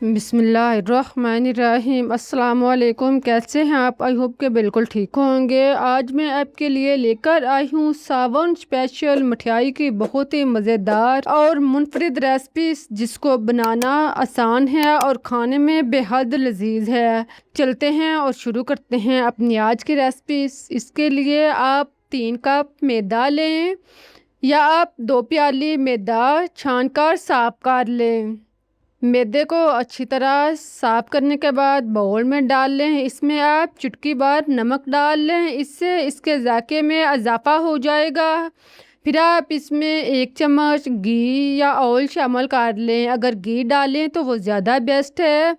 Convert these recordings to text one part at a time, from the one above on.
बिस्मिल्लाहिर्रहमानिर्रहीम। अस्सलाम वालेकुम। कैसे हैं आप? आई होप के बिल्कुल ठीक होंगे। आज मैं आपके लिए लेकर आई हूँ सावन स्पेशल मठियाई की बहुत ही मज़ेदार और मुनफरिद रेसिपी, जिसको बनाना आसान है और खाने में बेहद लजीज है। चलते हैं और शुरू करते हैं अपनी आज की रेसिपी। इसके लिए आप 3 कप मैदा लें या आप 2 प्याली मैदा छानकर साफ कर लें। मैदे को अच्छी तरह साफ़ करने के बाद बाउल में डाल लें। इसमें आप चुटकी भर नमक डाल लें, इससे इसके जायके में इजाफ़ा हो जाएगा। फिर आप इसमें 1 चम्मच घी या ऑयल शामिल कर लें। अगर घी डालें तो वो ज़्यादा बेस्ट है।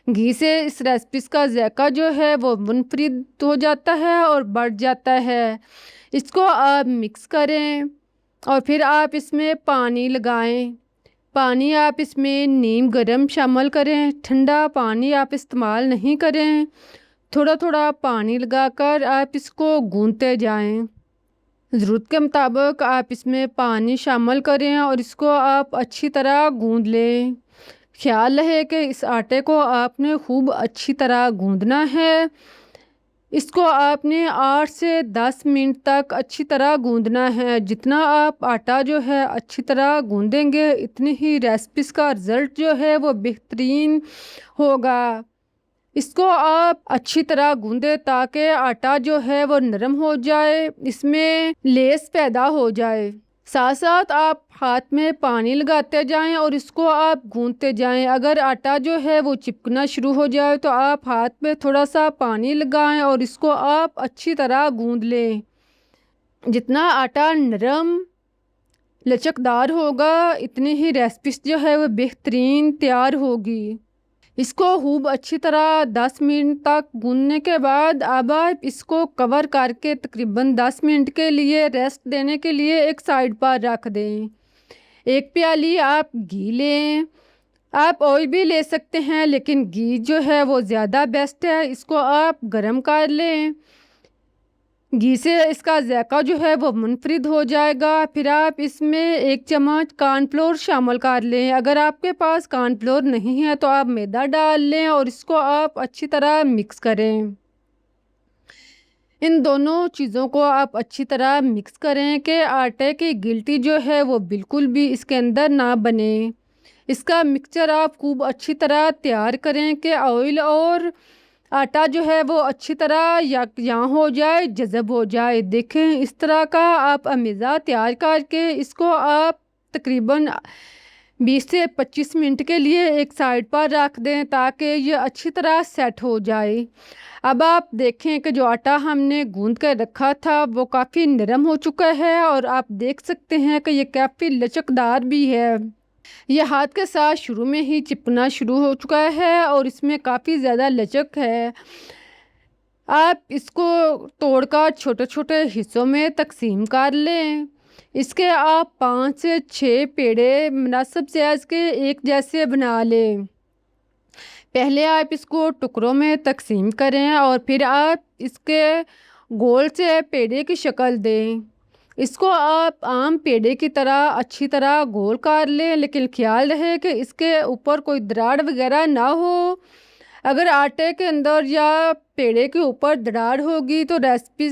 घी से इस रेसिपी का जायका जो है वो मुनफरिद हो जाता है और बढ़ जाता है। इसको आप मिक्स करें और फिर आप इसमें पानी लगाएं। पानी आप इसमें नीम गरम शामिल करें, ठंडा पानी आप इस्तेमाल नहीं करें। थोड़ा थोड़ा पानी लगाकर आप इसको गूंथते जाएं। ज़रूरत के मुताबिक आप इसमें पानी शामिल करें और इसको आप अच्छी तरह गूंथ लें। ख्याल रहे कि इस आटे को आपने खूब अच्छी तरह गूंथना है। इसको आपने 8 से 10 मिनट तक अच्छी तरह गूंदना है। जितना आप आटा जो है अच्छी तरह गूंदेंगे, इतनी ही रेसिपीज़ का रिज़ल्ट जो है वो बेहतरीन होगा। इसको आप अच्छी तरह गूंदे ताकि आटा जो है वो नरम हो जाए, इसमें लेस पैदा हो जाए। साथ साथ आप हाथ में पानी लगाते जाएं और इसको आप गूंथते जाएं। अगर आटा जो है वो चिपकना शुरू हो जाए तो आप हाथ में थोड़ा सा पानी लगाएं और इसको आप अच्छी तरह गूंथ लें। जितना आटा नरम लचकदार होगा, इतनी ही रेसिपी जो है वो बेहतरीन तैयार होगी। इसको खूब अच्छी तरह 10 मिनट तक गूंथने के बाद अब आप इसको कवर करके तकरीबन 10 मिनट के लिए रेस्ट देने के लिए एक साइड पर रख दें। 1 प्याली आप घी लें। आप ऑयल भी ले सकते हैं, लेकिन घी जो है वो ज़्यादा बेस्ट है। इसको आप गरम कर लें। घी से इसका जायका जो है वो मुनफरिद हो जाएगा। फिर आप इसमें 1 चम्मच कॉर्नफ्लोर शामिल कर लें। अगर आपके पास कॉर्नफ्लोर नहीं है तो आप मैदा डाल लें और इसको आप अच्छी तरह मिक्स करें। इन दोनों चीज़ों को आप अच्छी तरह मिक्स करें कि आटे की गिल्टी जो है वो बिल्कुल भी इसके अंदर ना बने। इसका मिक्सचर आप खूब अच्छी तरह तैयार करें कि ऑयल और आटा जो है वो अच्छी तरह यहाँ हो जाए, जज़ब हो जाए। देखें, इस तरह का आप अमेज़ा तैयार करके इसको आप तकरीबन 20 से 25 मिनट के लिए एक साइड पर रख दें ताकि ये अच्छी तरह सेट हो जाए। अब आप देखें कि जो आटा हमने गूंथ कर रखा था वो काफ़ी नरम हो चुका है और आप देख सकते हैं कि ये काफ़ी लचकदार भी है। ये हाथ के साथ शुरू में ही चिपकना शुरू हो चुका है और इसमें काफ़ी ज़्यादा लचक है। आप इसको तोड़कर छोटे छोटे हिस्सों में तकसीम कर लें। इसके आप 5 से 6 पेड़े मुनासिब साइज़ के एक जैसे बना लें। पहले आप इसको टुकड़ों में तकसीम करें और फिर आप इसके गोल से पेड़े की शक्ल दें। इसको आप आम पेड़े की तरह अच्छी तरह गोल कर लें, लेकिन ख्याल रहे कि इसके ऊपर कोई दरार वगैरह ना हो। अगर आटे के अंदर या पेड़े के ऊपर दरार होगी तो रेसिपी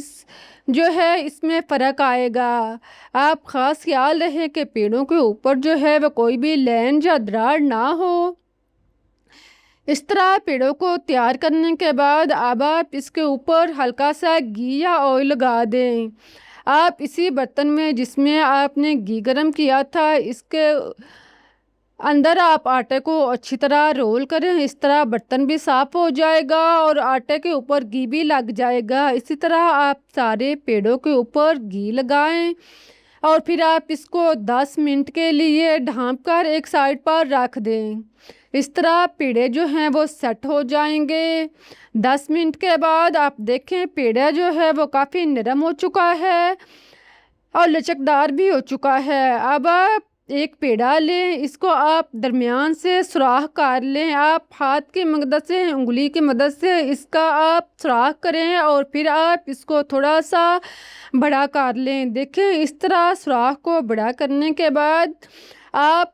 जो है इसमें फ़र्क आएगा। आप ख़ास ख्याल रहे कि पेड़ों के ऊपर जो है वह कोई भी लाइन या दरार ना हो। इस तरह पेड़ों को तैयार करने के बाद अब आप इसके ऊपर हल्का सा घी या ऑयल लगा दें। आप इसी बर्तन में जिसमें आपने घी गरम किया था, इसके अंदर आप आटे को अच्छी तरह रोल करें। इस तरह बर्तन भी साफ़ हो जाएगा और आटे के ऊपर घी भी लग जाएगा। इसी तरह आप सारे पेड़ों के ऊपर घी लगाएं और फिर आप इसको 10 मिनट के लिए ढाँप कर एक साइड पर रख दें। इस तरह पेड़े जो हैं वो सेट हो जाएंगे। 10 मिनट के बाद आप देखें पेड़ा जो है वो काफ़ी नरम हो चुका है और लचकदार भी हो चुका है। अब आप एक पेड़ा लें, इसको आप दरमियान से सुराख कर लें। आप हाथ की मदद से, उंगली की मदद से इसका आप सुराख करें और फिर आप इसको थोड़ा सा बड़ा कर लें। देखें, इस तरह सुराख को बड़ा करने के बाद आप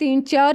3-4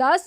10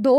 2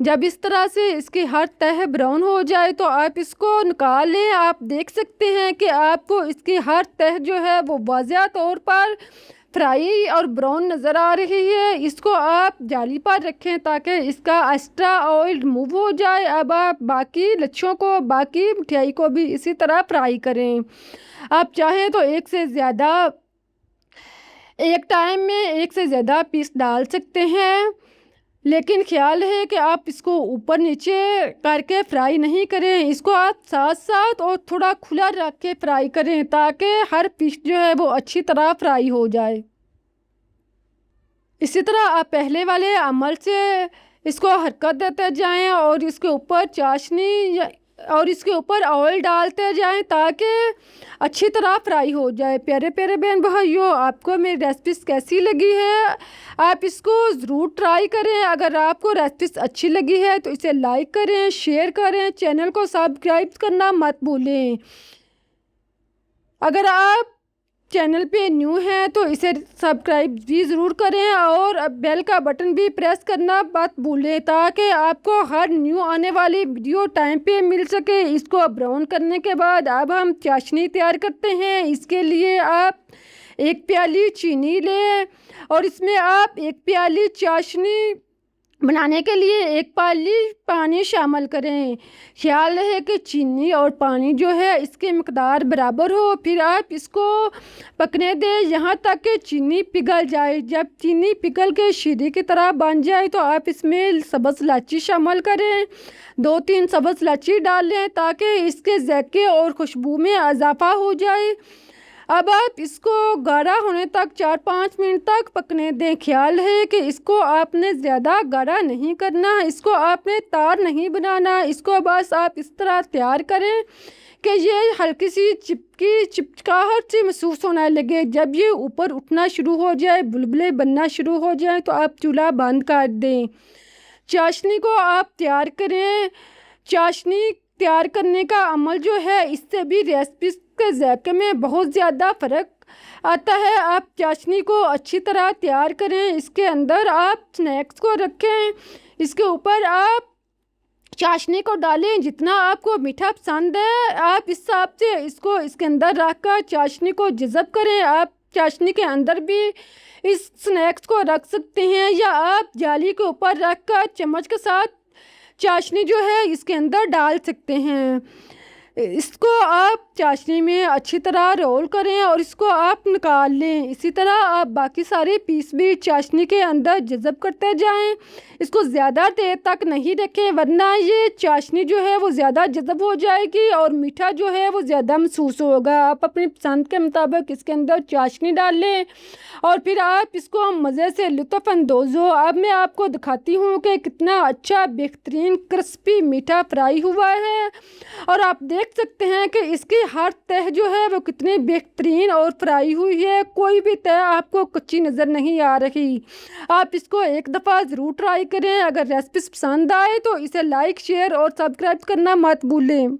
जब इस तरह से इसकी हर तह ब्राउन हो जाए तो आप इसको निकाल लें। आप देख सकते हैं कि आपको इसकी हर तह जो है वो वाज़िह तौर पर फ्राई और ब्राउन नज़र आ रही है। इसको आप जाली पर रखें ताकि इसका एक्स्ट्रा ऑयल रिमूव हो जाए। अब आप बाकी लच्छों को, बाकी मिठाई को भी इसी तरह फ्राई करें। आप चाहें तो एक टाइम में एक से ज़्यादा पीस डाल सकते हैं, लेकिन ख्याल है कि आप इसको ऊपर नीचे करके फ्राई नहीं करें। इसको आप साथ साथ और थोड़ा खुला रख के फ्राई करें ताकि हर पीस जो है वो अच्छी तरह फ्राई हो जाए। इसी तरह आप पहले वाले अमल से इसको हरकत देते जाएं और इसके ऊपर चाशनी और इसके ऊपर ऑयल डालते जाएं ताकि अच्छी तरह फ्राई हो जाए। प्यारे प्यारे बहन भाइयों, आपको मेरी रेसिपीज़ कैसी लगी है? आप इसको ज़रूर ट्राई करें। अगर आपको रेसिपीज़ अच्छी लगी है तो इसे लाइक करें, शेयर करें, चैनल को सब्सक्राइब करना मत भूलें। अगर आप चैनल पे न्यू हैं तो इसे सब्सक्राइब भी ज़रूर करें और बेल का बटन भी प्रेस करना मत भूलें ताकि आपको हर न्यू आने वाली वीडियो टाइम पे मिल सके। इसको ब्राउन करने के बाद अब हम चाशनी तैयार करते हैं। इसके लिए आप 1 प्याली चीनी लें और इसमें आप 1 प्याली चाशनी बनाने के लिए 1 प्याली पानी शामिल करें। ख्याल रहे कि चीनी और पानी जो है इसके मकदार बराबर हो। फिर आप इसको पकने दें यहाँ तक कि चीनी पिघल जाए। जब चीनी पिघल के शीरे की तरह बन जाए तो आप इसमें सब्ज़ इलायची शामिल करें। 2-3 सब्ज़ इलायची डाल लें ताकि इसके ज़ायके और खुशबू में इजाफ़ा हो जाए। अब आप इसको गाढ़ा होने तक 4-5 मिनट तक पकने दें। ख्याल है कि इसको आपने ज़्यादा गाढ़ा नहीं करना, इसको आपने तार नहीं बनाना। इसको बस आप इस तरह तैयार करें कि ये हल्की सी चिपकाहट सी महसूस होने लगे। जब ये ऊपर उठना शुरू हो जाए, बुलबुले बनना शुरू हो जाए तो आप चूल्हा बंद कर दें। चाशनी को आप तैयार करें। चाशनी तैयार करने का अमल जो है इससे भी रेसिपी के ज़ायके में बहुत ज़्यादा फ़र्क आता है। आप चाशनी को अच्छी तरह तैयार करें। इसके अंदर आप स्नैक्स को रखें। इसके ऊपर आप चाशनी को डालें। जितना आपको मीठा पसंद है आप इस हिसाब से इसको इसके अंदर रख कर चाशनी को जज़ब करें। आप चाशनी के अंदर भी इस स्नैक्स को रख सकते हैं या आप जाली के ऊपर रख कर चम्मच के साथ चाशनी जो है इसके अंदर डाल सकते हैं। इसको आप चाशनी में अच्छी तरह रोल करें और इसको आप निकाल लें। इसी तरह आप बाकी सारे पीस भी चाशनी के अंदर जज़ब करते जाएं। इसको ज़्यादा देर तक नहीं रखें वरना ये चाशनी जो है वो ज़्यादा जज़ब हो जाएगी और मीठा जो है वो ज़्यादा महसूस होगा। आप अपनी पसंद के मुताबिक इसके अंदर चाशनी डाल लें और फिर आप इसको मज़े से लुत्फ़अंदोज़ हो। अब मैं आपको दिखाती हूँ कि कितना अच्छा बेहतरीन क्रिस्पी मीठा फ्राई हुआ है और आप देख सकते हैं कि इसकी हर तह जो है वो कितनी बेहतरीन और फ्राई हुई है। कोई भी तह आपको कच्ची नज़र नहीं आ रही। आप इसको एक दफ़ा ज़रूर ट्राई करें। अगर रेसिपी पसंद आए तो इसे लाइक, शेयर और सब्सक्राइब करना मत भूलें।